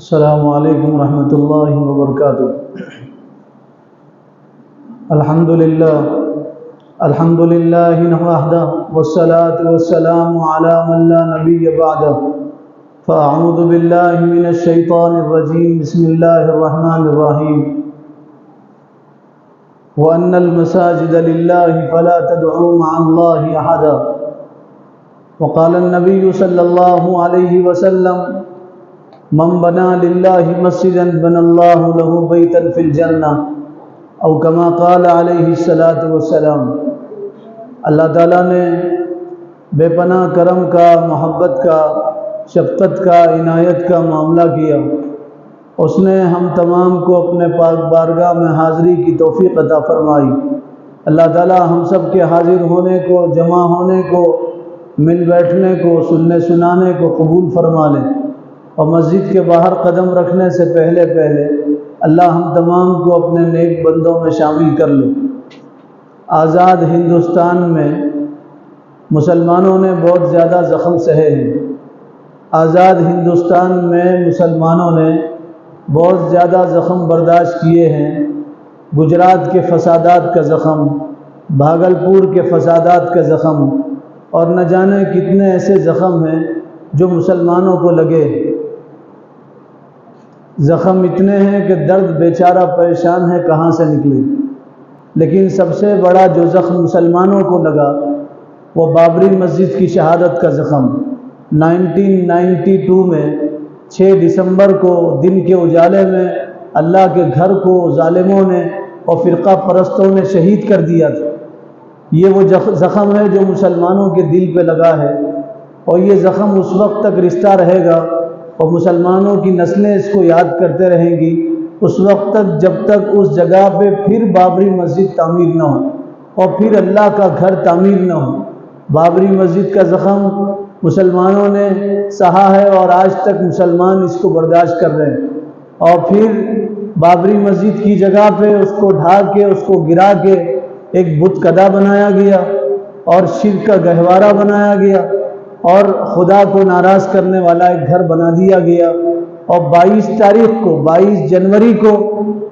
السلام علیکم ورحمۃ اللہ وبرکاتہ۔ الحمد للہ وحدہ والصلاة والسلام علی من لا نبی بعدہ۔ فاعوذ باللہ من الشیطان الرجیم، بسم اللہ الرحمن الرحیم۔ وَأَنَّ الْمَسَاجِدَ لِلَّهِ فَلَا تَدْعُوا مَعَ اللَّهِ أَحَدًا۔ وقال النبی صلی اللہ علیہ وسلم: من بنا للہ مسجدا بنى اللہ له بیتا فی الجنہ، او کما قال علیہ الصلاۃ والسلام۔ اللہ تعالیٰ نے بے پناہ کرم کا، محبت کا، شفقت کا، عنایت کا معاملہ کیا۔ اس نے ہم تمام کو اپنے پاک بارگاہ میں حاضری کی توفیق عطا فرمائی۔ اللہ تعالیٰ ہم سب کے حاضر ہونے کو، جمع ہونے کو، مل بیٹھنے کو، سننے سنانے کو قبول فرما لے، اور مسجد کے باہر قدم رکھنے سے پہلے اللہ ہم تمام کو اپنے نیک بندوں میں شامل کر لے۔ آزاد ہندوستان میں مسلمانوں نے بہت زیادہ زخم سہے ہیں۔ آزاد ہندوستان میں مسلمانوں نے بہت زیادہ زخم برداشت کیے ہیں۔ گجرات کے فسادات کا زخم، بھاگلپور کے فسادات کا زخم، اور نہ جانے کتنے ایسے زخم ہیں جو مسلمانوں کو لگے۔ زخم اتنے ہیں کہ درد بیچارہ پریشان ہے کہاں سے نکلے۔ لیکن سب سے بڑا جو زخم مسلمانوں کو لگا وہ بابری مسجد کی شہادت کا زخم۔ 1992 میں 6 دسمبر کو دن کے اجالے میں اللہ کے گھر کو ظالموں نے اور فرقہ پرستوں نے شہید کر دیا تھا۔ یہ وہ زخم ہے جو مسلمانوں کے دل پہ لگا ہے، اور یہ زخم اس وقت تک رشتہ رہے گا اور مسلمانوں کی نسلیں اس کو یاد کرتے رہیں گی، اس وقت تک جب تک اس جگہ پہ پھر بابری مسجد تعمیر نہ ہو اور پھر اللہ کا گھر تعمیر نہ ہو۔ بابری مسجد کا زخم مسلمانوں نے سہا ہے اور آج تک مسلمان اس کو برداشت کر رہے ہیں، اور پھر بابری مسجد کی جگہ پہ اس کو ڈھا کے، اس کو گرا کے ایک بت کدا بنایا گیا اور شرک کا گہوارہ بنایا گیا، اور خدا کو ناراض کرنے والا ایک گھر بنا دیا گیا۔ اور 22 جنوری کو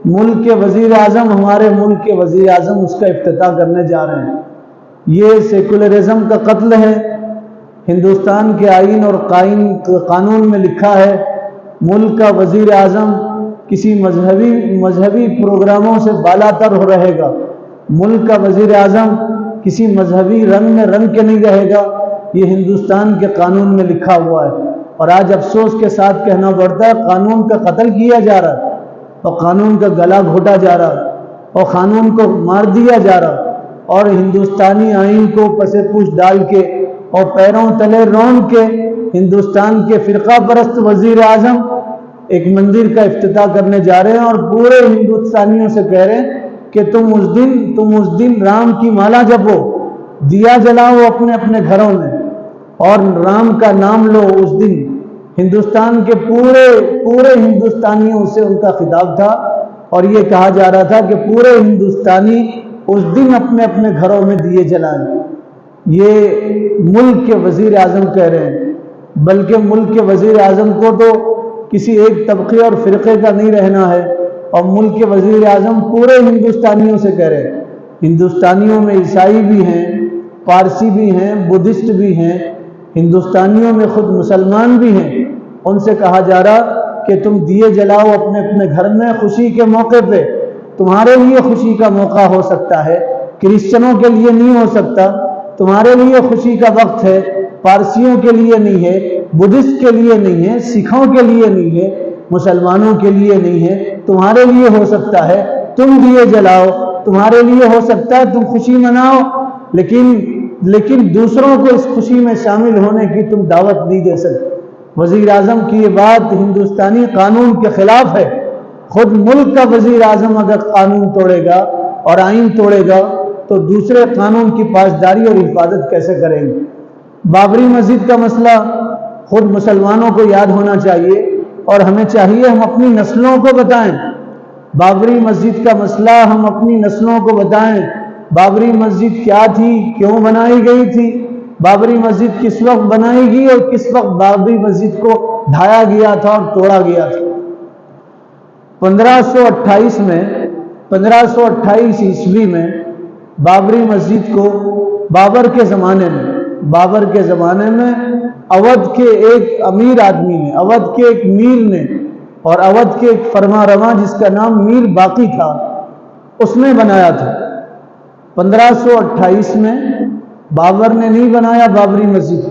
ملک کے وزیر اعظم، ہمارے ملک کے وزیر اعظم اس کا افتتاح کرنے جا رہے ہیں۔ یہ سیکولرزم کا قتل ہے۔ ہندوستان کے آئین اور قانون میں لکھا ہے ملک کا وزیر اعظم کسی مذہبی پروگراموں سے بالا تر ہو رہے گا۔ ملک کا وزیر اعظم کسی مذہبی رنگ میں رنگ کے نہیں رہے گا۔ یہ ہندوستان کے قانون میں لکھا ہوا ہے، اور آج افسوس کے ساتھ کہنا پڑتا ہے قانون کا قتل کیا جا رہا ہے، اور قانون کا گلا گھوٹا جا رہا ہے، اور قانون کو مار دیا جا رہا ہے، اور ہندوستانی آئین کو پسے پوش ڈال کے اور پیروں تلے رون کے ہندوستان کے فرقہ پرست وزیر اعظم ایک مندر کا افتتاح کرنے جا رہے ہیں، اور پورے ہندوستانیوں سے کہہ رہے ہیں کہ تم اس دن رام کی مالا جپو، دیا جلاؤ اپنے اپنے گھروں میں، اور رام کا نام لو۔ اس دن ہندوستان کے پورے ہندوستانیوں سے ان کا خطاب تھا، اور یہ کہا جا رہا تھا کہ پورے ہندوستانی اس دن اپنے اپنے گھروں میں دیے جلائیں۔ یہ ملک کے وزیر اعظم کہہ رہے ہیں، بلکہ ملک کے وزیر اعظم کو تو کسی ایک طبقے اور فرقے کا نہیں رہنا ہے، اور ملک کے وزیر اعظم پورے ہندوستانیوں سے کہہ رہے ہیں۔ ہندوستانیوں میں عیسائی بھی ہیں، پارسی بھی ہیں، بدھسٹ بھی ہیں، ہندوستانیوں میں خود مسلمان بھی ہیں۔ ان سے کہا جا رہا کہ تم دیے جلاؤ اپنے اپنے گھر میں خوشی کے موقع پہ۔ تمہارے لیے خوشی کا موقع ہو سکتا ہے، کرسچنوں کے لیے نہیں ہو سکتا۔ تمہارے لیے خوشی کا وقت ہے، پارسیوں کے لیے نہیں ہے، بدھسٹ کے لیے نہیں ہے، سکھوں کے لیے نہیں ہے، مسلمانوں کے لیے نہیں ہے۔ تمہارے لیے ہو سکتا ہے تم دیے جلاؤ، تمہارے لیے ہو سکتا ہے تم خوشی مناؤ، لیکن دوسروں کو اس خوشی میں شامل ہونے کی تم دعوت نہیں دے سکتے۔ وزیر اعظم کی یہ بات ہندوستانی قانون کے خلاف ہے۔ خود ملک کا وزیر اعظم اگر قانون توڑے گا اور آئین توڑے گا تو دوسرے قانون کی پاسداری اور حفاظت کیسے کریں گے؟ بابری مسجد کا مسئلہ خود مسلمانوں کو یاد ہونا چاہیے، اور ہمیں چاہیے ہم اپنی نسلوں کو بتائیں۔ بابری مسجد کا مسئلہ ہم اپنی نسلوں کو بتائیں۔ بابری مسجد کیا تھی، کیوں بنائی گئی تھی، بابری مسجد کس وقت بنائی گئی اور کس وقت بابری مسجد کو ڈھایا گیا تھا اور توڑا گیا تھا۔ 1528 میں 1528 عیسوی میں بابری مسجد کو بابر کے زمانے میں اودھ کے ایک امیر آدمی نے، اودھ کے ایک میر نے، اور اودھ کے ایک فرما رواں جس کا نام میر باقی تھا، اس نے بنایا تھا۔ 1528 میں بابر نے نہیں بنایا بابری مسجد،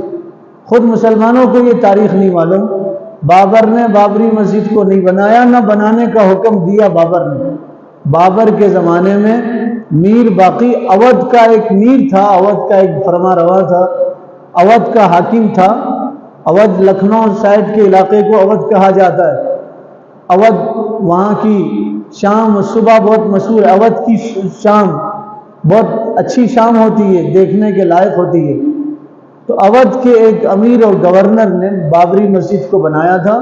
خود مسلمانوں کو یہ تاریخ نہیں معلوم، بابر نے بابری مسجد کو نہیں بنایا، نہ بنانے کا حکم دیا بابر نے۔ بابر کے زمانے میں میر باقی اودھ کا ایک میر تھا، اودھ کا ایک فرما روا تھا، اودھ کا حاکم تھا۔ اودھ لکھنؤ سائڈ کے علاقے کو اودھ کہا جاتا ہے۔ اودھ وہاں کی شام صبح بہت مشہور ہے، اودھ کی شام بہت اچھی شام ہوتی ہے، دیکھنے کے لائق ہوتی ہے۔ تو اودھ کے ایک امیر اور گورنر نے بابری مسجد کو بنایا تھا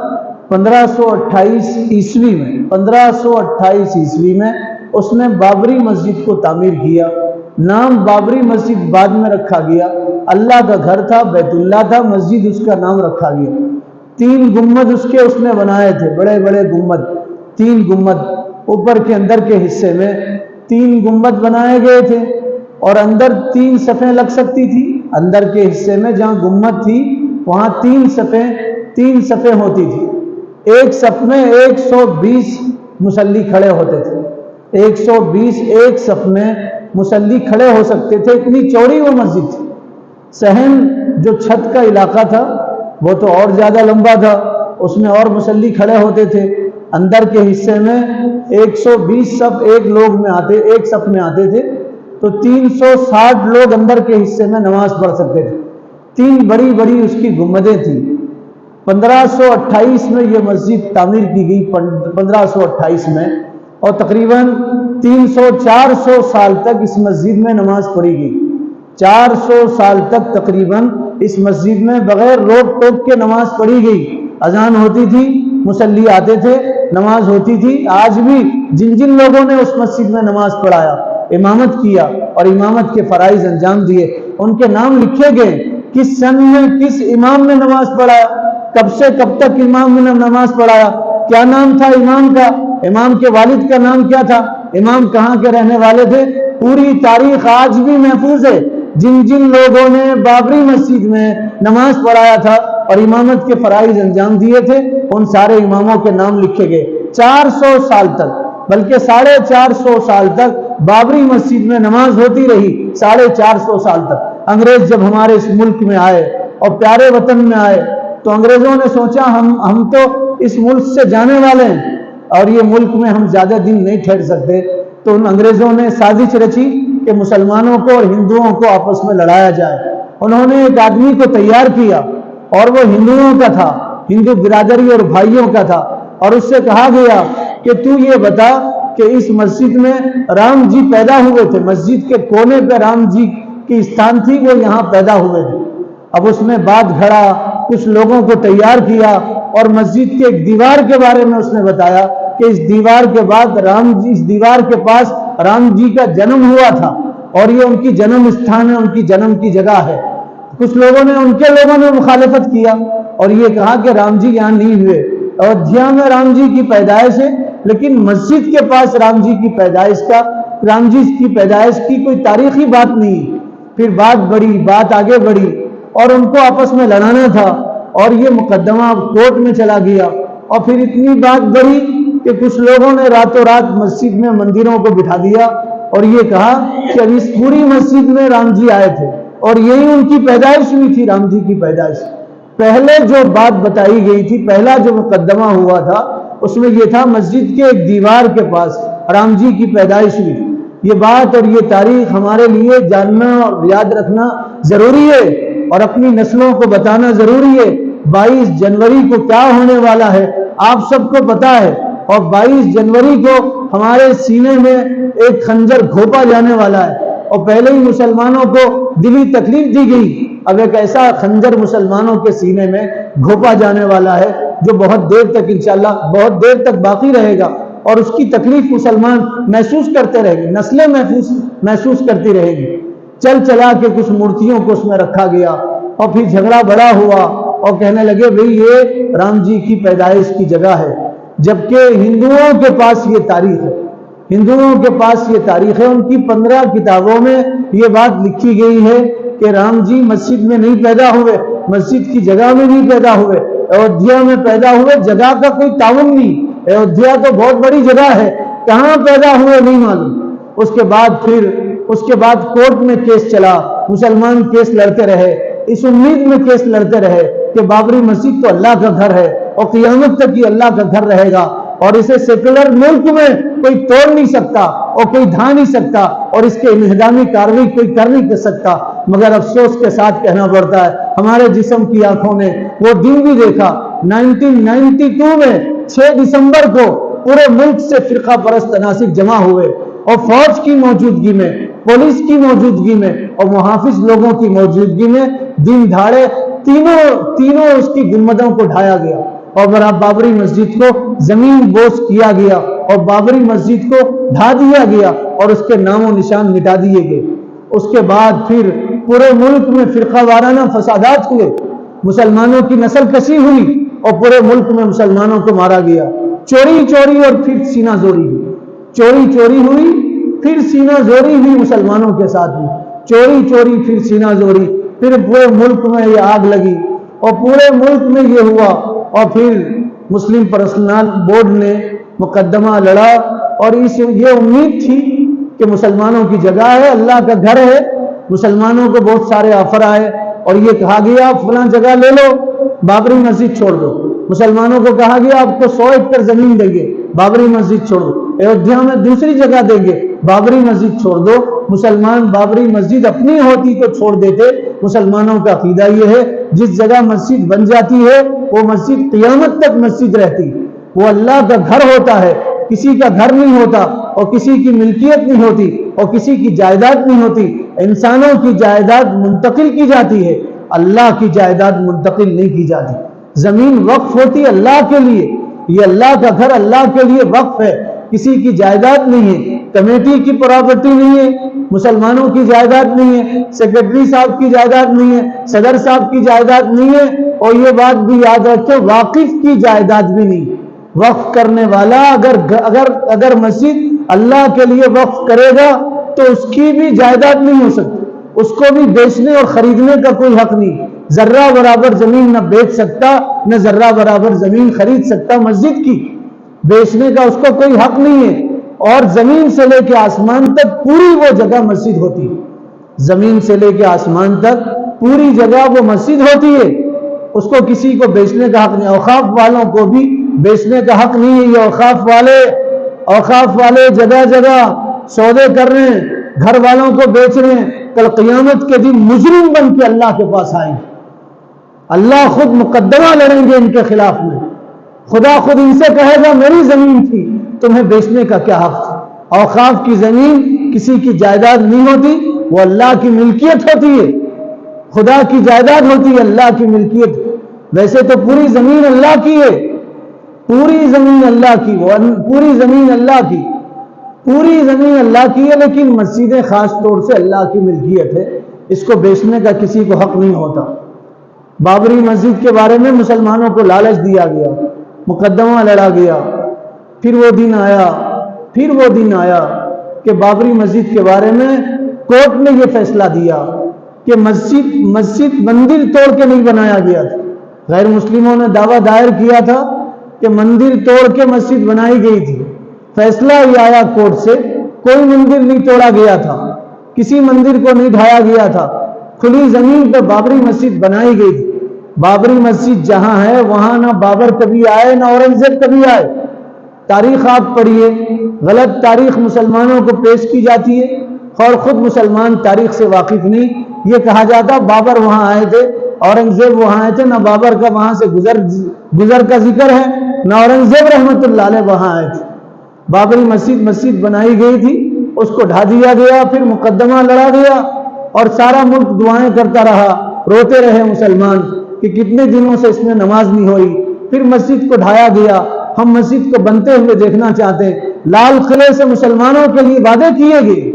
1528 عیسوی میں۔ 1528 عیسوی میں اس نے بابری مسجد کو تعمیر کیا۔ نام بابری مسجد بعد میں رکھا گیا، اللہ کا گھر تھا، بیت اللہ تھا، مسجد اس کا نام رکھا گیا۔ 3 گنبد اس نے بنائے تھے، بڑے بڑے گنبد، 3 گنبد اوپر کے اندر کے حصے میں 3 گنبد بنائے گئے تھے، اور اندر 3 صفیں لگ سکتی تھی۔ اندر کے حصے میں جہاں گنبد تھی وہاں 3 صفیں ہوتی تھی۔ ایک صف میں 120 مصلی کھڑے ہوتے تھے، 120 ایک صف میں مصلی کھڑے ہو سکتے تھے، اتنی چوڑی وہ مسجد تھی۔ صحن جو چھت کا علاقہ تھا وہ تو اور زیادہ لمبا تھا، اس میں اور مصلی کھڑے ہوتے تھے۔ اندر کے حصے میں 120 صف ایک صف میں آتے تھے، تو 360 لوگ اندر کے حصے میں نماز پڑھ سکتے تھے۔ 3 بڑی بڑی اس کی گنبدیں تھیں۔ 1528 میں یہ مسجد تعمیر کی گئی، 1528 میں، اور تقریباً 300-400 سال تک اس مسجد میں نماز پڑھی گئی۔ 400 سال تک تقریباً اس مسجد میں بغیر روک ٹوک کے نماز پڑھی گئی۔ اذان ہوتی تھی، مصلی آتے تھے، نماز ہوتی تھی۔ آج بھی جن لوگوں نے اس مسجد میں نماز پڑھایا، امامت کیا اور امامت کے فرائض انجام دیے، ان کے نام لکھے گئے، کس سن میں کس امام نے نماز پڑھایا، کب سے کب تک امام نے نماز پڑھایا، کیا نام تھا امام کا، امام کے والد کا نام کیا تھا، امام کہاں کے رہنے والے تھے، پوری تاریخ آج بھی محفوظ ہے۔ جن لوگوں نے بابری مسجد میں نماز پڑھایا تھا اور امامت کے فرائض انجام دیے تھے، ان سارے اماموں کے نام لکھے گئے۔ 400 سال تک، بلکہ 450 سال تک بابری مسجد میں نماز ہوتی رہی، 450 سال تک۔ انگریز جب ہمارے اس ملک میں آئے اور پیارے وطن میں آئے تو انگریزوں نے سوچا ہم تو اس ملک سے جانے والے ہیں اور یہ ملک میں ہم زیادہ دن نہیں ٹھہر سکتے، تو ان انگریزوں نے سازش رچی کہ مسلمانوں کو اور ہندوؤں کو آپس میں لڑایا جائے۔ انہوں نے ایک آدمی کو تیار کیا اور وہ ہندوؤں کا تھا، ہندو برادری اور بھائیوں کا تھا، اور اس سے کہا گیا کہ تو یہ بتا کہ اس مسجد میں رام جی پیدا ہوئے تھے، مسجد کے کونے پہ رام جی کی استھان تھی، وہ یہاں پیدا ہوئے تھے۔ اب اس میں بات گھڑا، کچھ لوگوں کو تیار کیا اور مسجد کے ایک دیوار کے بارے میں اس نے بتایا کہ اس دیوار کے بعد رام جی، اس دیوار کے پاس رام جی کا جنم ہوا تھا اور یہ ان کی جنم استھان ہے، ان کی جنم کی جگہ ہے۔ کچھ لوگوں نے، ان کے لوگوں نے مخالفت کیا اور یہ کہا کہ رام جی یہاں نہیں ہوئے، ایودھیا میں رام جی کی پیدائش ہے، لیکن مسجد کے پاس رام جی کی پیدائش کی کوئی تاریخی بات نہیں۔ پھر بات آگے بڑھی اور ان کو آپس میں لڑانا تھا اور یہ مقدمہ کورٹ میں چلا گیا، اور پھر اتنی بات بڑھی کہ کچھ لوگوں نے راتوں رات مسجد میں مندروں کو بٹھا دیا اور یہ کہا کہ اب اس پوری مسجد میں رام جی آئے تھے اور یہی ان کی پیدائش ہوئی تھی، رام جی کی پیدائش۔ پہلے جو بات بتائی گئی تھی، پہلا جو مقدمہ ہوا تھا، اس میں یہ تھا مسجد کے ایک دیوار کے پاس رام جی کی پیدائش ہوئی۔ یہ بات اور یہ تاریخ ہمارے لیے جاننا اور یاد رکھنا ضروری ہے اور اپنی نسلوں کو بتانا ضروری ہے۔ 22 جنوری کو کیا ہونے والا ہے آپ سب کو پتا ہے، اور 22 جنوری کو ہمارے سینے میں ایک خنجر گھونپا جانے والا ہے، اور پہلے ہی مسلمانوں کو دلی تکلیف دی گئی، اب ایک ایسا خنجر مسلمانوں کے سینے میں گھونپا جانے والا ہے جو بہت دیر تک انشاءاللہ بہت دیر تک باقی رہے گا، اور اس کی تکلیف مسلمان محسوس کرتے رہیں گے، نسلیں محسوس کرتی رہے گی۔ چلا کے کچھ مورتیوں کو اس میں رکھا گیا اور پھر جھگڑا بڑا ہوا اور کہنے لگے بھئی یہ رام جی کی پیدائش کی جگہ ہے۔ جبکہ ہندوؤں کے پاس یہ تاریخ ہے، ہندوؤں کے پاس یہ تاریخ ہے، ان کی 15 کتابوں میں یہ بات لکھی گئی ہے کہ رام جی مسجد میں نہیں پیدا ہوئے، مسجد کی جگہ میں نہیں پیدا ہوئے، ایودھیا میں پیدا ہوئے، جگہ کا کوئی تعاون نہیں، ایودھیا تو بہت بڑی جگہ ہے، کہاں پیدا ہوئے نہیں معلوم۔ اس کے بعد کورٹ میں کیس چلا، مسلمان کیس لڑتے رہے، اس امید میں کیس لڑتے رہے کہ بابری مسجد تو اللہ کا گھر ہے اور قیامت تک یہ اللہ کا گھر رہے گا، اور اسے سیکولر ملک میں کوئی توڑ نہیں سکتا اور کوئی ڈھا نہیں سکتا، اور اس کے انہدامی کارروائی کوئی کر نہیں سکتا۔ مگر افسوس کے ساتھ کہنا پڑتا ہے ہمارے جسم کی آنکھوں نے وہ دن بھی دیکھا 1992 میں 6 دسمبر کو پورے ملک سے فرقہ پرست عناصر جمع ہوئے، اور فوج کی موجودگی میں، پولیس کی موجودگی میں اور محافظ لوگوں کی موجودگی میں دن دھاڑے تینوں اس کی گنبدوں کو ڈھایا گیا، اور بابری مسجد کو زمین بوس کیا گیا، اور بابری مسجد کو ڈھا دیا گیا، اور اس کے نام و نشان مٹا دیے گئے۔ اس کے بعد پھر پورے ملک میں فرقہ وارانہ فسادات ہوئے، مسلمانوں کی نسل کشی ہوئی، اور پورے ملک میں مسلمانوں کو مارا گیا، چوری اور پھر سینہ زوری ہوئی، چوری ہوئی پھر سینہ زوری ہوئی، مسلمانوں کے ساتھ ہوئی، چوری پھر سینہ زوری، پھر پورے ملک میں یہ آگ لگی، اور پورے ملک میں یہ ہوا، اور پھر مسلم پرسنل بورڈ نے مقدمہ لڑا، اور یہ امید تھی کہ مسلمانوں کی جگہ ہے، اللہ کا گھر ہے، مسلمانوں کو بہت سارے آفر آئے، اور یہ کہا گیا فلاں جگہ لے لو، بابری مسجد چھوڑ دو، مسلمانوں کو کہا گیا آپ کو 100 ایکڑ زمین دیں گے، بابری مسجد چھوڑ دو، ایودھیا میں دوسری جگہ دیں گے، بابری مسجد چھوڑ دو۔ مسلمان بابری مسجد اپنی ہوتی تو چھوڑ دیتے، مسلمانوں کا عقیدہ یہ ہے جس جگہ مسجد بن جاتی ہے وہ مسجد قیامت تک مسجد رہتی، وہ اللہ کا گھر ہوتا ہے، کسی کا گھر نہیں ہوتا، اور کسی کی ملکیت نہیں ہوتی، اور کسی کی جائیداد نہیں ہوتی، انسانوں کی جائیداد منتقل کی جاتی ہے، اللہ کی جائیداد منتقل نہیں کی جاتی۔ زمین وقف ہوتی ہے اللہ کے لیے، یہ اللہ کا گھر اللہ کے لیے وقف ہے، کسی کی جائیداد نہیں ہے، کمیٹی کی پراپرٹی نہیں ہے، مسلمانوں کی جائیداد نہیں ہے، سیکرٹری صاحب کی جائیداد نہیں ہے، صدر صاحب کی جائیداد نہیں ہے، اور یہ بات بھی یاد رکھیں واقف کی جائیداد بھی نہیں۔ وقف کرنے والا اگر مسجد اللہ کے لیے وقف کرے گا تو اس کی بھی جائیداد نہیں ہو سکتی، اس کو بھی بیچنے اور خریدنے کا کوئی حق نہیں، ذرہ برابر زمین نہ بیچ سکتا، نہ ذرہ برابر زمین خرید سکتا، مسجد کی بیچنے کا اس کو کوئی حق نہیں ہے، اور زمین سے لے کے آسمان تک پوری وہ جگہ مسجد ہوتی ہے، زمین سے لے کے آسمان تک پوری جگہ وہ مسجد ہوتی ہے، اس کو کسی کو بیچنے کا حق نہیں، اوقاف والوں کو بھی بیچنے کا حق نہیں ہے، یہ اوقاف والے جگہ جگہ سودے کر رہے ہیں، گھر والوں کو بیچ رہے ہیں، کل قیامت کے دن مجرم بن کے اللہ کے پاس آئیں گے، اللہ خود مقدمہ لڑیں گے ان کے خلاف میں، خدا خود ان سے کہے گا میری زمین تھی تمہیں بیچنے کا کیا حق تھا۔ اوقاف کی زمین کسی کی جائیداد نہیں ہوتی، وہ اللہ کی ملکیت ہوتی ہے، خدا کی جائیداد ہوتی ہے، اللہ کی ملکیت۔ ویسے تو پوری زمین اللہ کی ہے، پوری زمین اللہ کی، پوری زمین اللہ کی، پوری زمین اللہ کی ہے، لیکن مسجدیں خاص طور سے اللہ کی ملکیت ہے، اس کو بیچنے کا کسی کو حق نہیں ہوتا۔ بابری مسجد کے بارے میں مسلمانوں کو لالچ دیا گیا، مقدمہ لڑا گیا، پھر وہ دن آیا کہ بابری مسجد کے بارے میں کورٹ نے یہ فیصلہ دیا کہ مسجد مندر توڑ کے نہیں بنایا گیا تھا، غیر مسلموں نے دعویٰ دائر کیا تھا کہ مندر توڑ کے مسجد بنائی گئی تھی، فیصلہ یہ آیا کورٹ سے کوئی مندر نہیں توڑا گیا تھا، کسی مندر کو نہیں ڈھایا گیا تھا، کھلی زمین پر بابری مسجد بنائی گئی تھی۔ بابری مسجد جہاں ہے وہاں نہ بابر کبھی آئے نہ اورنگزیب کبھی آئے، تاریخ آپ پڑھیے، غلط تاریخ مسلمانوں کو پیش کی جاتی ہے، اور خود مسلمان تاریخ سے واقف نہیں، یہ کہا جاتا بابر وہاں آئے تھے، اورنگزیب وہاں آئے تھے، نہ بابر کا وہاں سے گزر کا ذکر ہے، نہ اورنگزیب رحمت اللہ علیہ وہاں آئے تھے۔ بابری مسجد بنائی گئی تھی، اس کو ڈھا دیا گیا، پھر مقدمہ لڑا گیا، اور سارا ملک دعائیں کرتا رہا، روتے رہے مسلمان کہ کتنے دنوں سے اس میں نماز نہیں ہوئی، پھر مسجد کو ڈھایا گیا۔ ہم مسجد کو بنتے ہوئے دیکھنا چاہتے ہیں، لال قلعے سے مسلمانوں کے لیے وعدے کیے گئے،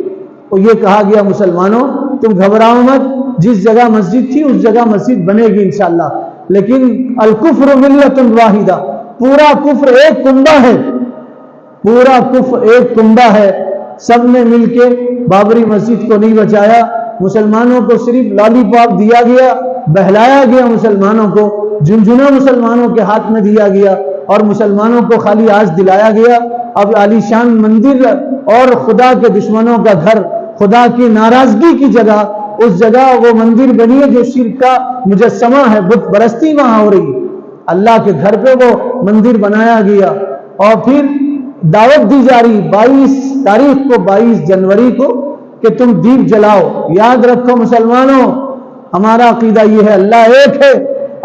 اور یہ کہا گیا مسلمانوں تم گھبراؤ مت، جس جگہ مسجد تھی اس جگہ مسجد بنے گی انشاءاللہ، لیکن الکفر ملت واحدہ، پورا کفر ایک کنبہ ہے، پورا کفر ایک کنبہ ہے. سب نے مل کے بابری مسجد کو نہیں بچایا، مسلمانوں کو صرف لالی پاپ دیا گیا، بہلایا گیا مسلمانوں کو، جھنجھنا مسلمانوں کے ہاتھ میں دیا گیا اور مسلمانوں کو خالی آج دلایا گیا. اب عالی شان مندر اور خدا کے دشمنوں کا گھر، خدا کی ناراضگی کی جگہ، اس جگہ وہ مندر بنی ہے جو شرک کا مجسمہ ہے، بت پرستی وہاں ہو رہی ہے. اللہ کے گھر پہ وہ مندر بنایا گیا اور پھر دعوت دی جا رہی 22 تاریخ کو، 22 جنوری کو کہ تم دیپ جلاؤ. یاد رکھو مسلمانوں، ہمارا عقیدہ یہ ہے اللہ ایک ہے،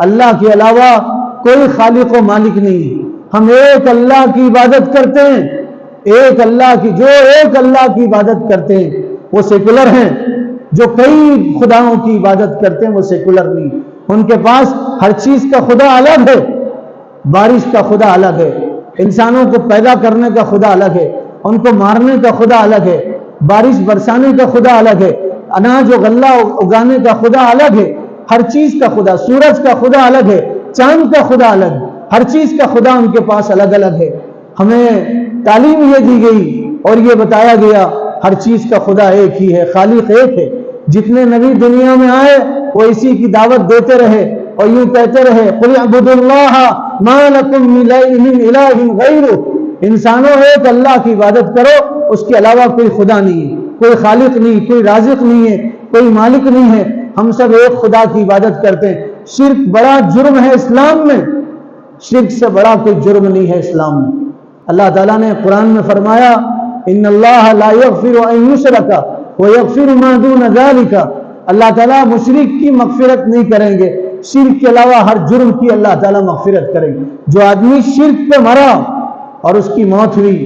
اللہ کے علاوہ کوئی خالق و مالک نہیں. ہم ایک اللہ کی عبادت کرتے ہیں، ایک اللہ کی، جو ایک اللہ کی عبادت کرتے ہیں وہ سیکولر ہیں، جو کئی خداؤں کی عبادت کرتے ہیں وہ سیکولر نہیں. ان کے پاس ہر چیز کا خدا الگ ہے، بارش کا خدا الگ ہے، انسانوں کو پیدا کرنے کا خدا الگ ہے، ان کو مارنے کا خدا الگ ہے، بارش برسانے کا خدا الگ ہے، اناج و غلہ اگانے کا خدا الگ ہے، ہر چیز کا خدا، سورج کا خدا الگ ہے، چاند کا خدا الگ ہے، ہر چیز کا خدا ان کے پاس الگ الگ ہے. ہمیں تعلیم یہ دی گئی اور یہ بتایا گیا ہر چیز کا خدا ایک ہی ہے، خالق ایک ہے. جتنے نبی دنیا میں آئے وہ اسی کی دعوت دیتے رہے اور یوں کہتے رہے قُلْ اعْبُدُوا اللَّهَ مَا لَكُم مِّنْ إِلَٰهٍ غَيْرُهُ. انسانوں ایک اللہ کی عبادت کرو، اس کے علاوہ کوئی خدا نہیں ہے، کوئی خالق نہیں، کوئی رازق نہیں ہے، کوئی مالک نہیں ہے. ہم سب ایک خدا کی عبادت کرتے ہیں. شرک بڑا جرم ہے اسلام میں، شرک سے بڑا کوئی جرم نہیں ہے اسلام میں. اللہ تعالیٰ نے قرآن میں فرمایا ان اللہ لا یغفر ان یشرک ویغفر ما دون ذلک. اللہ تعالیٰ مشرک کی مغفرت نہیں کریں گے، شرک کے علاوہ ہر جرم کی اللہ تعالیٰ مغفرت کریں گے. جو آدمی شرک پہ مرا اور اس کی موت ہوئی،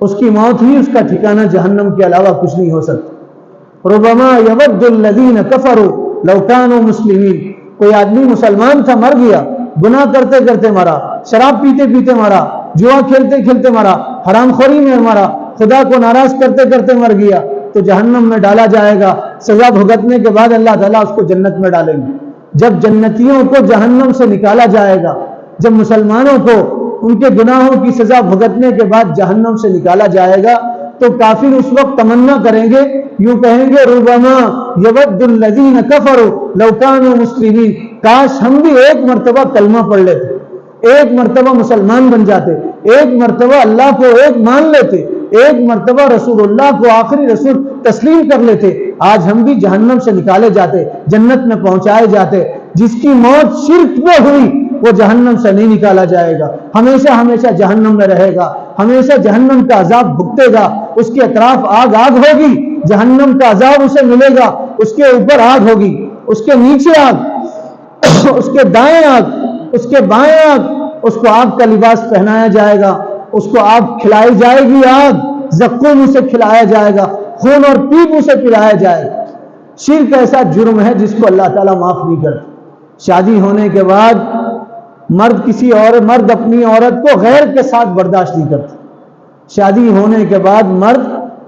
اس کی موت ہوئی، اس کا ٹھکانہ جہنم کے علاوہ کچھ نہیں ہو سکتا. ربما یود الذین کفروا لو کانوا مسلمین. کوئی آدمی مسلمان تھا، مر گیا، گناہ کرتے کرتے مرا، شراب پیتے پیتے مرا، جوا کھیلتے کھیلتے مرا، حرام خوری میں مرا، خدا کو ناراض کرتے کرتے مر گیا تو جہنم میں ڈالا جائے گا. سزا بھگتنے کے بعد اللہ تعالیٰ اس کو جنت میں ڈالیں گے. جب جنتیوں کو جہنم سے نکالا جائے گا، جب مسلمانوں کو ان کے گناہوں کی سزا بھگتنے کے بعد جہنم سے نکالا جائے گا تو کافر اس وقت تمنا کریں گے، یوں کہیں گے ربما یود الذین کفروا لو کانوا مسلمین. کاش ہم بھی ایک مرتبہ کلمہ پڑھ لیتے، ایک مرتبہ مسلمان بن جاتے، ایک مرتبہ اللہ کو ایک مان لیتے، ایک مرتبہ رسول اللہ کو آخری رسول تسلیم کر لیتے. آج ہم بھی جہنم سے نکالے جاتے، جنت میں پہنچائے جاتے. جس کی موت شرک میں ہوئی وہ جہنم سے نہیں نکالا جائے گا، ہمیشہ ہمیشہ جہنم میں رہے گا، ہمیشہ جہنم کا عذاب بھگتے گا. اس کے اطراف آگ آگ ہوگی، جہنم کا عذاب اسے ملے گا. اس کے اوپر آگ ہوگی، اس کے نیچے آگ، اس کے دائیں آگ، اس کے بائیں آگ. اس کو آگ کا لباس پہنایا جائے گا، اس کو آگ کھلائی جائے گی، آگ زقوم اسے کھلایا جائے گا، خون اور پیپ اسے پلایا جائے گا. شرک ایسا جرم ہے جس کو اللہ تعالیٰ معاف نہیں کرتا. شادی ہونے کے بعد مرد اپنی عورت کو غیر کے ساتھ برداشت نہیں کرتا. شادی ہونے کے بعد مرد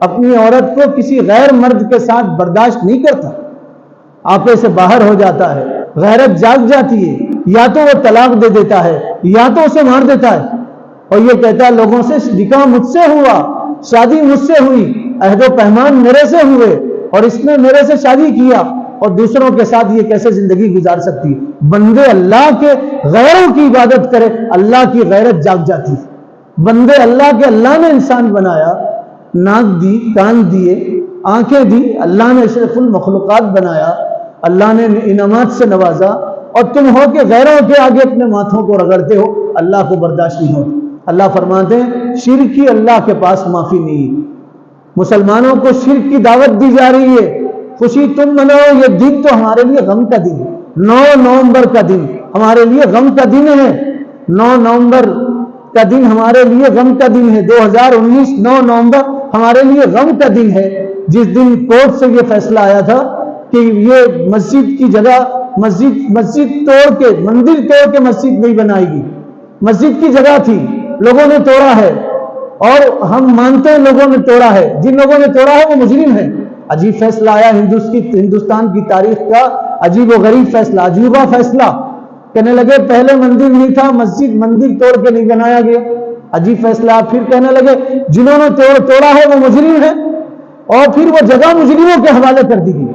اپنی عورت کو کسی غیر مرد کے ساتھ برداشت نہیں کرتا، آپے سے باہر ہو جاتا ہے، غیرت جاگ جاتی ہے. یا تو وہ طلاق دے دیتا ہے یا تو اسے مار دیتا ہے اور یہ کہتا ہے لوگوں سے نکاح مجھ سے ہوا، شادی مجھ سے ہوئی، عہد و پیمان میرے سے ہوئے اور اس نے میرے سے شادی کیا اور دوسروں کے ساتھ یہ کیسے زندگی گزار سکتی. بندے اللہ کے غیروں کی عبادت کرے، اللہ کی غیرت جاگ جاتی. بندے اللہ کے، اللہ نے انسان بنایا، ناک دی، کان دیے، آنکھیں دی، اللہ نے اشرف المخلوقات بنایا، اللہ نے انعامات سے نوازا اور تم ہو کہ غیروں کے آگے اپنے ماتھوں کو رگڑتے ہو. اللہ کو برداشت نہیں ہوتا. اللہ فرماتے ہیں شرک کی اللہ کے پاس معافی نہیں ہے. مسلمانوں کو شرک کی دعوت دی جا رہی ہے. خوشی تم مناؤ، یہ دن تو ہمارے لیے غم کا دن ہے. 9 نومبر کا دن ہمارے لیے غم کا دن ہے. 9 نومبر کا دن ہمارے لیے غم کا دن ہے. 2019 9 نومبر ہمارے لیے غم کا دن ہے، جس دن کورٹ سے یہ فیصلہ آیا تھا کہ یہ مسجد کی جگہ مسجد توڑ کے، مندر توڑ کے مسجد نہیں بنائے گی. مسجد کی جگہ تھی، لوگوں نے توڑا ہے اور ہم مانتے ہیں لوگوں نے توڑا ہے. جن لوگوں نے توڑا ہے وہ مجرم ہیں. عجیب فیصلہ آیا ہندوستان کی تاریخ کا، عجیب و غریب فیصلہ، عجوبہ فیصلہ. کہنے لگے پہلے مندر نہیں تھا، مسجد مندر توڑ کے نہیں بنایا گیا، عجیب فیصلہ۔ پھر کہنے لگے جنہوں نے توڑا ہے وہ مجرم ہے، اور پھر وہ جگہ مجرموں کے حوالے کر دی گئی،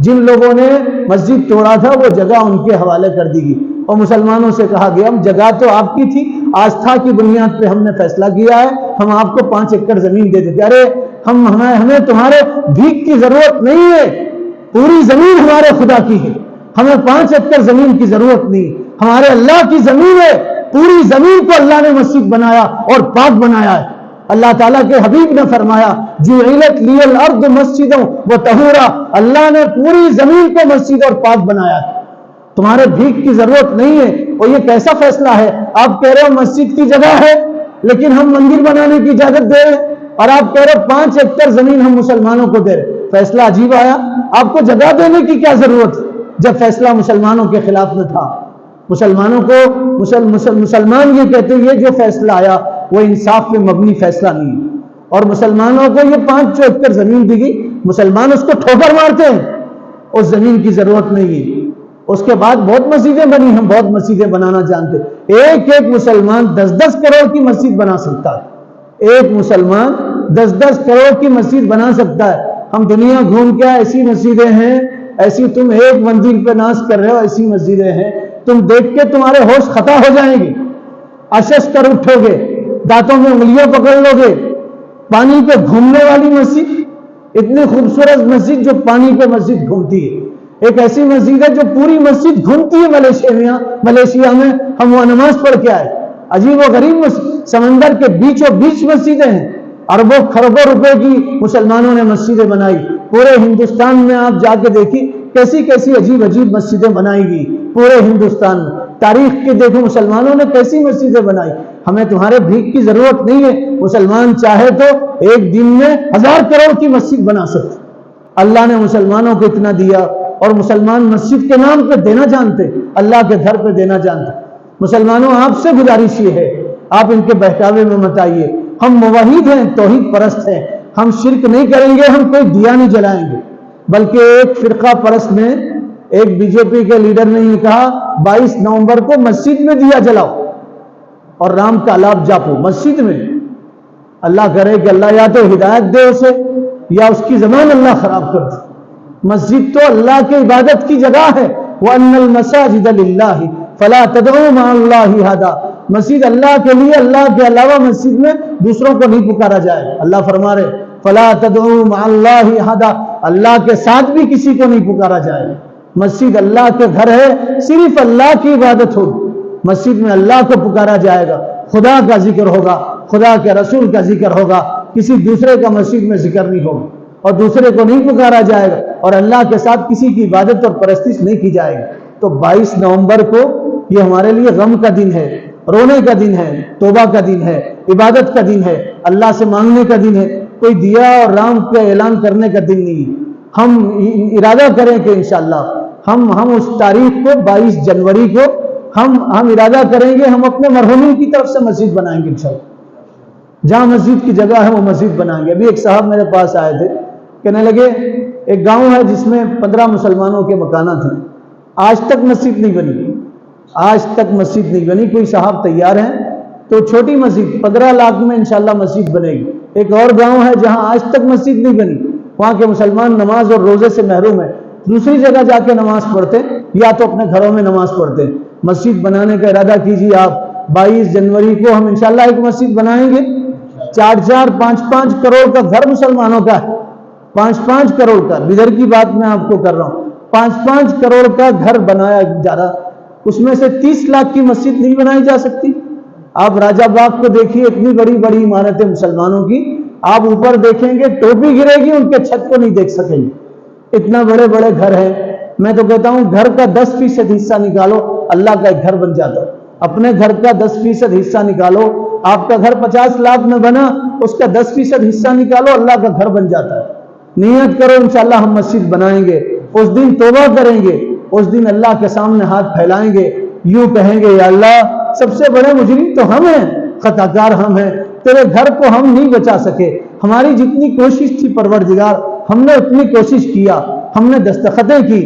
جن لوگوں نے مسجد توڑا تھا وہ جگہ ان کے حوالے کر دی گئی، اور مسلمانوں سے کہا گیا ہم جگہ تو آپ کی تھی، آستھا کی بنیاد پہ ہم نے فیصلہ کیا ہے، ہم آپ کو 5 ایکڑ زمین دے دیتے۔ ارے ہمیں تمہارے بھیک کی ضرورت نہیں ہے، پوری زمین ہمارے خدا کی ہے، ہمیں 5 ایکڑ زمین کی ضرورت نہیں، ہمارے اللہ کی زمین ہے، پوری زمین کو اللہ نے مسجد بنایا اور پاک بنایا ہے۔ اللہ تعالیٰ کے حبیب نے فرمایا جعلت لی الارض مسجدا وطہورا، اللہ نے پوری زمین کو مسجد اور پاک بنایا ہے، تمہارے بھیک کی ضرورت نہیں ہے۔ اور یہ کیسا فیصلہ ہے؟ آپ کہہ رہے ہو مسجد کی جگہ ہے لیکن ہم مندر بنانے کی اجازت دے رہے ہیں، اور آپ کہہ رہے ہو 5 ایکڑ زمین ہم مسلمانوں کو دے رہے۔ فیصلہ عجیب آیا۔ آپ کو جگہ دینے کی کیا ضرورت جب فیصلہ مسلمانوں کے خلاف میں تھا؟ مسلمانوں کو مسلمان یہ کہتے ہیں یہ جو فیصلہ آیا وہ انصاف پہ مبنی فیصلہ نہیں ہے، اور مسلمانوں کو یہ 5 ایکڑ زمین دی گئی، مسلمان اس کو ٹھوکر مارتے ہیں، اس زمین کی ضرورت نہیں ہے۔ اس کے بعد بہت مسجدیں بنی، ہم بہت مسجدیں بنانا جانتے، ایک مسلمان 10 کروڑ کی مسجد بنا سکتا ہے، ایک مسلمان 10 کروڑ کی مسجد بنا سکتا ہے۔ ہم دنیا گھوم کے ایسی مسجدیں ہیں، ایسی تم ایک مندر پہ ناز کر رہے ہو، ایسی مسجدیں ہیں تم دیکھ کے تمہارے ہوش خطا ہو جائیں گے، اشش کر اٹھو گے، دانتوں میں انگلیاں پکڑ لو گے۔ پانی پہ گھومنے والی مسجد، اتنی خوبصورت مسجد جو پانی پہ مسجد گھومتی ہے، ایک ایسی مسجد ہے جو پوری مسجد گھومتی ہے ملیشیا میں، ہم وہ نماز پڑھ کے آئے، عجیب و غریب مسجد، سمندر کے بیچوں بیچ مسجدیں ہیں، اربوں خربوں روپے کی مسلمانوں نے مسجدیں بنائی۔ پورے ہندوستان میں آپ جا کے دیکھیں کیسی کیسی عجیب عجیب مسجدیں بنائی گئی پورے ہندوستان میں، تاریخ کے دیکھو مسلمانوں نے کیسی مسجدیں بنائی۔ ہمیں تمہارے بھیک کی ضرورت نہیں ہے، مسلمان چاہے تو ایک دن میں 1000 کروڑ کی مسجد بنا سکتے۔ اللہ نے مسلمانوں کو اتنا دیا، اور مسلمان مسجد کے نام پہ دینا جانتے، اللہ کے گھر پہ دینا جانتے۔ مسلمانوں آپ سے گزارش یہ ہے آپ ان کے بہکاوے میں مت آئیے، ہم موحد ہیں، توحید پرست ہیں، ہم شرک نہیں کریں گے، ہم کوئی دیا نہیں جلائیں گے۔ بلکہ ایک فرقہ پرست نے، ایک بی جے پی کے لیڈر نے یہ کہا 22 نومبر کو مسجد میں دیا جلاؤ اور رام کا لاب جاپو مسجد میں۔ اللہ کرے کہ اللہ یا تو ہدایت دے اسے یا اس کی زبان اللہ خراب کر دے۔ مسجد تو اللہ کی عبادت کی جگہ ہے، وَأَنَّ الْمَسَاجِدَ لِلَّهِ فَلَا تَدْعُوا مَعَ اللَّهِ أَحَدًا، مسجد اللہ کے لیے، اللہ کے علاوہ مسجد میں دوسروں کو نہیں پکارا جائے۔ اللہ فرما رہے فَلَا تَدْعُوا مَعَ اللَّهِ أَحَدًا، اللہ کے ساتھ بھی کسی کو نہیں پکارا جائے۔ مسجد اللہ کے گھر ہے، صرف اللہ کی عبادت ہوگی، مسجد میں اللہ کو پکارا جائے گا، خدا کا ذکر ہوگا، خدا کے رسول کا ذکر ہوگا، کسی دوسرے کا مسجد میں ذکر نہیں ہوگا، اور دوسرے کو نہیں پکارا جائے گا، اور اللہ کے ساتھ کسی کی عبادت اور پرستش نہیں کی جائے گی۔ تو 22 نومبر کو یہ ہمارے لیے غم کا دن ہے، رونے کا دن ہے، توبہ کا دن ہے، عبادت کا دن ہے، اللہ سے مانگنے کا دن ہے، کوئی دیا اور رام کا اعلان کرنے کا دن نہیں۔ ہم ارادہ کریں کہ انشاءاللہ ہم اس تاریخ کو 22 جنوری کو ہم ارادہ کریں گے، ہم اپنے مرحومین کی طرف سے مسجد بنائیں گے انشاءاللہ، جہاں مسجد کی جگہ ہے وہ مسجد بنائیں گے۔ ابھی ایک صاحب میرے پاس آئے تھے، کہنے لگے ایک گاؤں ہے جس میں 15 مسلمانوں کے مکانات ہیں، آج تک مسجد نہیں بنی، آج تک مسجد نہیں بنی۔ کوئی صاحب تیار ہیں تو چھوٹی مسجد 15 لاکھ میں انشاءاللہ مسجد بنے گی۔ ایک اور گاؤں ہے جہاں آج تک مسجد نہیں بنی، وہاں کے مسلمان نماز اور روزے سے محروم ہیں، دوسری جگہ جا کے نماز پڑھتے یا تو اپنے گھروں میں نماز پڑھتے۔ مسجد بنانے کا ارادہ کیجیے آپ، 22 جنوری کو ہم انشاءاللہ ایک مسجد بنائیں گے۔ 4-4 5-5 کروڑ کا گھر مسلمانوں کا ہے، 5-5 کروڑ کا، ادھر کی بات میں آپ کو کر رہا ہوں، 5-5 کروڑ کا گھر بنایا جا رہا، اس میں سے 30 لاکھ کی مسجد نہیں بنائی جا سکتی؟ آپ راجہ باغ کو دیکھیے، اتنی بڑی بڑی عمارتیں مسلمانوں کی، آپ اوپر دیکھیں گے ٹوپی گرے گی، ان کے چھت کو نہیں دیکھ سکیں گے، اتنا بڑے بڑے گھر ہیں۔ میں تو کہتا ہوں گھر کا 10% حصہ نکالو، اللہ کا ایک گھر بن جاتا ہے۔ اپنے گھر کا 10% حصہ نکالو، آپ کا گھر 50 لاکھ میں بنا، اس کا 10% حصہ نکالو، اللہ کا گھر بن جاتا ہے۔ نیت کرو انشاءاللہ ہم مسجد بنائیں گے، اس دن توبہ کریں گے، اس دن اللہ کے سامنے ہاتھ پھیلائیں گے، یوں کہیں گے یا اللہ سب سے بڑے مجرم تو ہم ہیں، خطا کار ہم ہیں، تیرے گھر کو ہم نہیں بچا سکے، ہماری جتنی کوشش تھی پروردگار ہم نے اتنی کوشش کیا، ہم نے دستخطیں کی،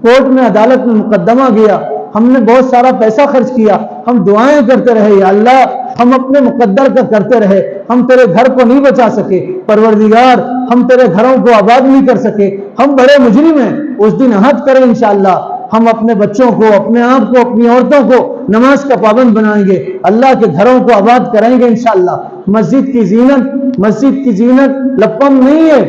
کورٹ میں عدالت میں مقدمہ گیا، ہم نے بہت سارا پیسہ خرچ کیا، ہم دعائیں کرتے رہے یا اللہ ہم اپنے مقدر کا کرتے رہے، ہم تیرے گھر کو نہیں بچا سکے، پروردگار ہم تیرے گھروں کو آباد نہیں کر سکے، ہم بڑے مجرم ہیں، اس دن عہد کریں انشاءاللہ ہم اپنے بچوں کو، اپنے آپ کو، اپنی عورتوں کو نماز کا پابند بنائیں گے، اللہ کے گھروں کو آباد کریں گے انشاءاللہ۔ مسجد کی زینت لپم نہیں ہے،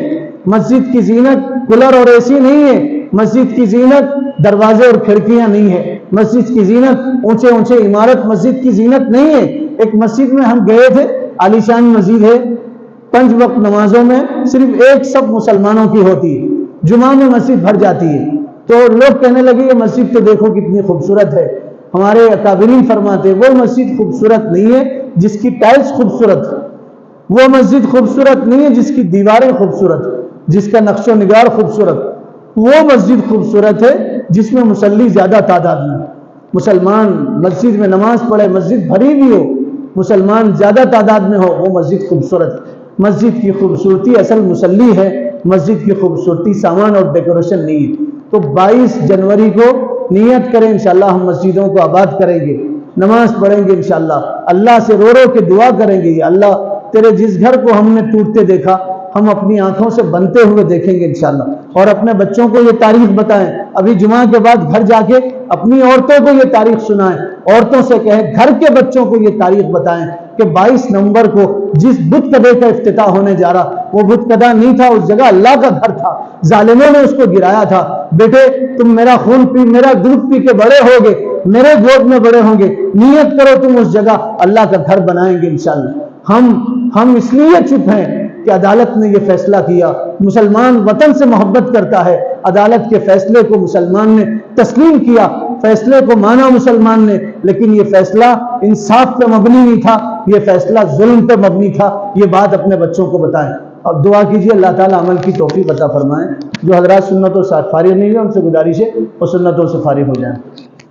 مسجد کی زینت کولر اور اے سی نہیں ہے، مسجد کی زینت دروازے اور کھڑکیاں نہیں ہے، مسجد کی زینت اونچے اونچے عمارت مسجد کی زینت نہیں ہے۔ ایک مسجد میں ہم گئے تھے، عالیشان مسجد ہے، 5 وقت نمازوں میں صرف ایک صف مسلمانوں کی ہوتی ہے، جمعہ میں مسجد بھر جاتی ہے، تو لوگ کہنے لگے یہ مسجد تو دیکھو کتنی خوبصورت ہے۔ ہمارے اکابرین فرماتے وہ مسجد خوبصورت نہیں ہے جس کی ٹائلز خوبصورت ہے، وہ مسجد خوبصورت نہیں ہے جس کی دیواریں خوبصورت، جس کا نقش و نگار خوبصورت، وہ مسجد خوبصورت ہے جس میں مصلی زیادہ تعداد میں، مسلمان مسجد میں نماز پڑھے، مسجد بھری بھی ہو، مسلمان زیادہ تعداد میں ہو، وہ مسجد خوبصورت ہے۔ مسجد کی خوبصورتی اصل مصلی ہے، مسجد کی خوبصورتی سامان اور ڈیکوریشن نہیں ہے۔ تو 22 جنوری کو نیت کریں انشاءاللہ ہم مسجدوں کو آباد کریں گے، نماز پڑھیں گے انشاءاللہ، اللہ سے رو رو کے دعا کریں گے، یا اللہ تیرے جس گھر کو ہم نے ٹوٹتے دیکھا ہم اپنی آنکھوں سے بنتے ہوئے دیکھیں گے انشاءاللہ، اور اپنے بچوں کو یہ تاریخ بتائیں، ابھی جمعہ کے بعد گھر جا کے اپنی عورتوں کو یہ تاریخ سنائیں، عورتوں سے کہیں گھر کے بچوں کو یہ تاریخ بتائیں کہ 22 نومبر کو جس بت کدے کا افتتاح ہونے جا رہا وہ بت کدہ نہیں تھا، اس جگہ اللہ کا گھر تھا، ظالموں نے اس کو گرایا تھا۔ بیٹے تم میرا خون پی، میرا دودھ پی کے بڑے ہوگے، میرے گود میں بڑے ہوں گے، نیت کرو تم اس جگہ اللہ کا گھر بنائیں گے انشاءاللہ۔ ہم اس لیے چپ ہیں کہ عدالت نے یہ فیصلہ کیا، مسلمان وطن سے محبت کرتا ہے، عدالت کے فیصلے کو مسلمان نے تسلیم کیا، فیصلے کو مانا مسلمان نے، لیکن یہ فیصلہ انصاف پہ مبنی نہیں تھا، یہ فیصلہ ظلم پہ مبنی تھا۔ یہ بات اپنے بچوں کو بتائیں اور دعا کیجیے اللہ تعالیٰ عمل کی توفیق عطا فرمائیں۔ جو حضرات سنتوں سے فارغ نہیں ہوئے ان سے گزارش ہے وہ سنتوں سے فارغ ہو جائیں۔